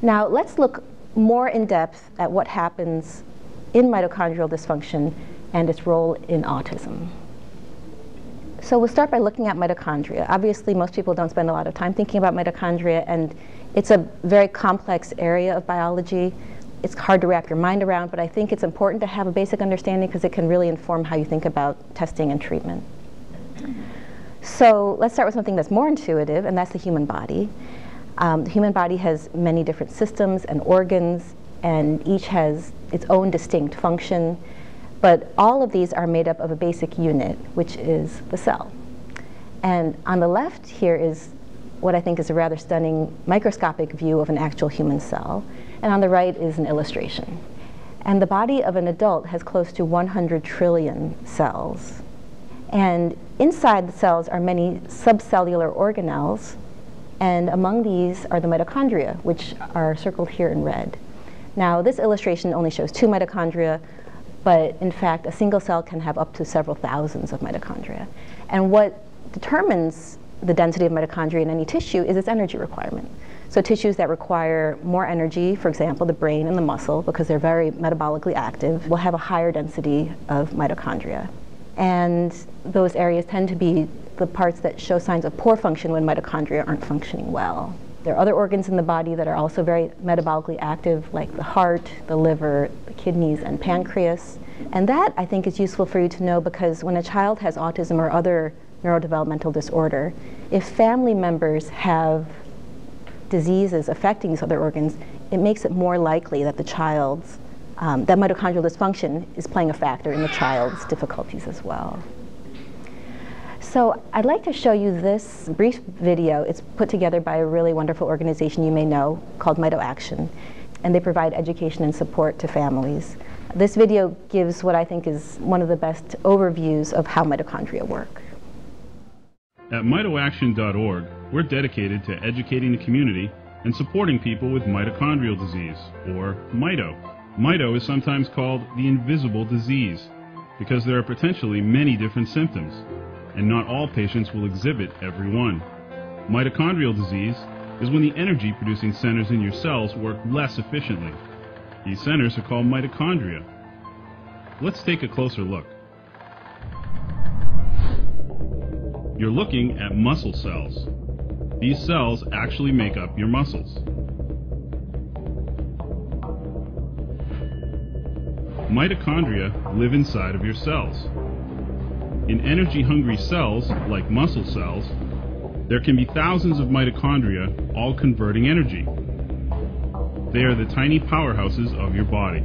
Now let's look more in depth at what happens in mitochondrial dysfunction and its role in autism. So we'll start by looking at mitochondria. Obviously, most people don't spend a lot of time thinking about mitochondria, and it's a very complex area of biology. It's hard to wrap your mind around, but I think it's important to have a basic understanding because it can really inform how you think about testing and treatment. So let's start with something that's more intuitive, and that's the human body. The human body has many different systems and organs, and each has its own distinct function. But all of these are made up of a basic unit, which is the cell. And on the left here is what I think is a rather stunning microscopic view of an actual human cell. And on the right is an illustration. And the body of an adult has close to 100 trillion cells. And inside the cells are many subcellular organelles. And among these are the mitochondria, which are circled here in red. Now, this illustration only shows 2 mitochondria, but in fact, a single cell can have up to several thousands of mitochondria. And what determines the density of mitochondria in any tissue is its energy requirement. So tissues that require more energy, for example, the brain and the muscle, because they're very metabolically active, will have a higher density of mitochondria. And those areas tend to be the parts that show signs of poor function when mitochondria aren't functioning well. There are other organs in the body that are also very metabolically active, like the heart, the liver, the kidneys, and pancreas. And that, I think, is useful for you to know because when a child has autism or other neurodevelopmental disorder, if family members have diseases affecting these other organs, it makes it more likely that the child's, that mitochondrial dysfunction is playing a factor in the child's difficulties as well. So I'd like to show you this brief video. It's put together by a really wonderful organization you may know called Mitoaction, and they provide education and support to families. This video gives what I think is one of the best overviews of how mitochondria work. At mitoaction.org, we're dedicated to educating the community and supporting people with mitochondrial disease, or MITO. MITO is sometimes called the invisible disease because there are potentially many different symptoms, and not all patients will exhibit every one. Mitochondrial disease is when the energy-producing centers in your cells work less efficiently. These centers are called mitochondria. Let's take a closer look. You're looking at muscle cells. These cells actually make up your muscles. Mitochondria live inside of your cells. In energy-hungry cells, like muscle cells, there can be thousands of mitochondria all converting energy. They are the tiny powerhouses of your body.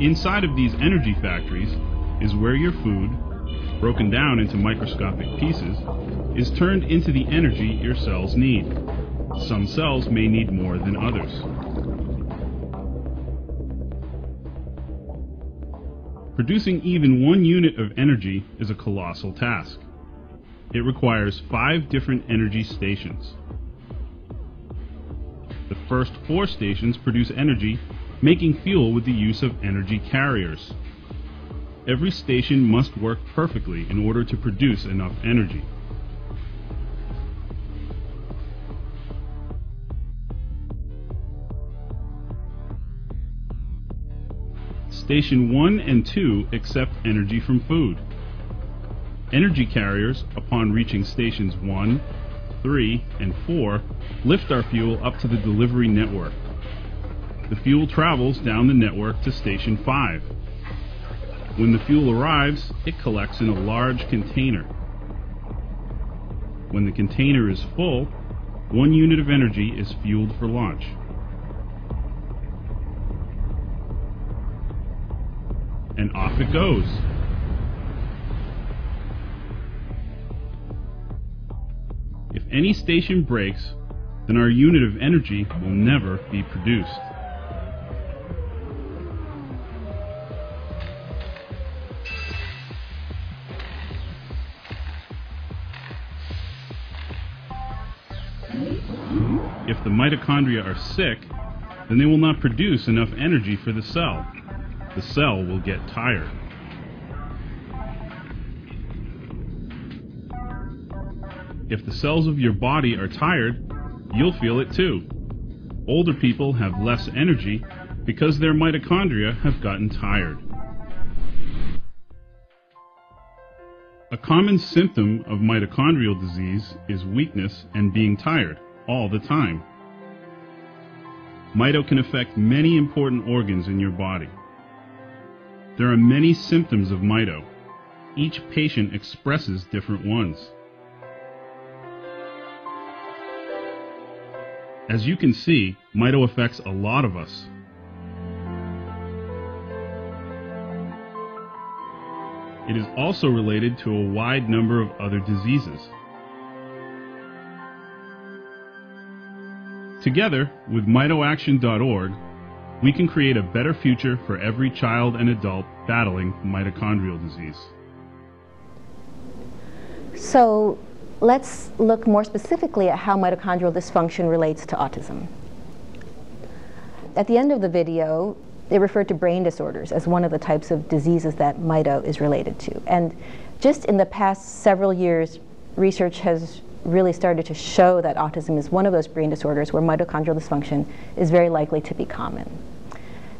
Inside of these energy factories is where your food, broken down into microscopic pieces, is turned into the energy your cells need. Some cells may need more than others. Producing even 1 unit of energy is a colossal task. It requires 5 different energy stations. The first 4 stations produce energy, making fuel with the use of energy carriers. Every station must work perfectly in order to produce enough energy. Station 1 and 2 accept energy from food. Energy carriers, upon reaching stations 1, 3, and 4, lift our fuel up to the delivery network. The fuel travels down the network to station 5. When the fuel arrives, it collects in a large container. When the container is full, 1 unit of energy is fueled for launch. And off it goes. If any station breaks, then our unit of energy will never be produced. If the mitochondria are sick, then they will not produce enough energy for the cell. The cell will get tired. If the cells of your body are tired, you'll feel it too. Older people have less energy because their mitochondria have gotten tired. A common symptom of mitochondrial disease is weakness and being tired all the time. Mito can affect many important organs in your body. There are many symptoms of mito. Each patient expresses different ones. As you can see, mito affects a lot of us. It is also related to a wide number of other diseases. Together with mitoaction.org, we can create a better future for every child and adult battling mitochondrial disease. So let's look more specifically at how mitochondrial dysfunction relates to autism. At the end of the video, they referred to brain disorders as one of the types of diseases that mito is related to. And just in the past several years, research has really started to show that autism is one of those brain disorders where mitochondrial dysfunction is very likely to be common.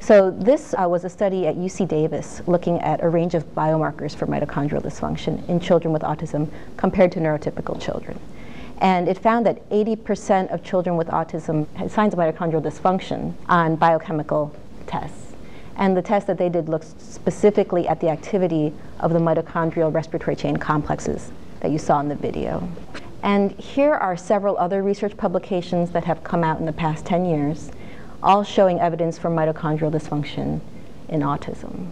So this was a study at UC Davis looking at a range of biomarkers for mitochondrial dysfunction in children with autism compared to neurotypical children. And it found that 80% of children with autism had signs of mitochondrial dysfunction on biochemical tests. And the test that they did looked specifically at the activity of the mitochondrial respiratory chain complexes that you saw in the video. And here are several other research publications that have come out in the past 10 years, all showing evidence for mitochondrial dysfunction in autism.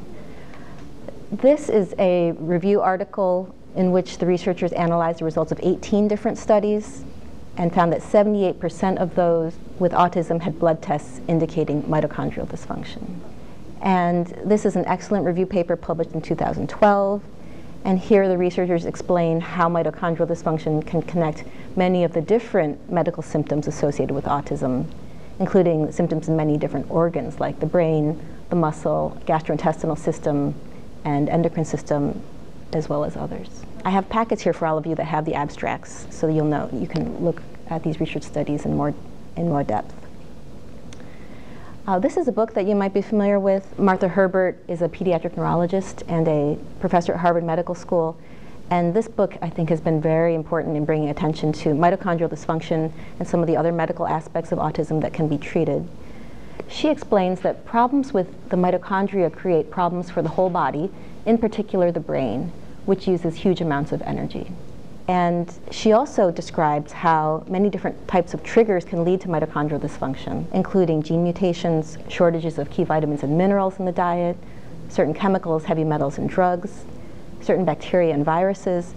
This is a review article in which the researchers analyzed the results of 18 different studies and found that 78% of those with autism had blood tests indicating mitochondrial dysfunction. And this is an excellent review paper published in 2012. And here the researchers explain how mitochondrial dysfunction can connect many of the different medical symptoms associated with autism, including symptoms in many different organs like the brain, the muscle, gastrointestinal system, and endocrine system, as well as others. I have packets here for all of you that have the abstracts, so you'll know you can look at these research studies in more depth. This is a book that you might be familiar with. Martha Herbert is a pediatric neurologist and a professor at Harvard Medical School. And this book, I think, has been very important in bringing attention to mitochondrial dysfunction and some of the other medical aspects of autism that can be treated. She explains that problems with the mitochondria create problems for the whole body, in particular the brain, which uses huge amounts of energy. And she also describes how many different types of triggers can lead to mitochondrial dysfunction, including gene mutations, shortages of key vitamins and minerals in the diet, certain chemicals, heavy metals, and drugs, certain bacteria and viruses,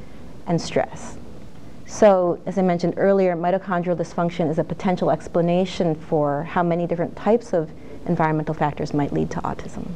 and stress. So, as I mentioned earlier, mitochondrial dysfunction is a potential explanation for how many different types of environmental factors might lead to autism.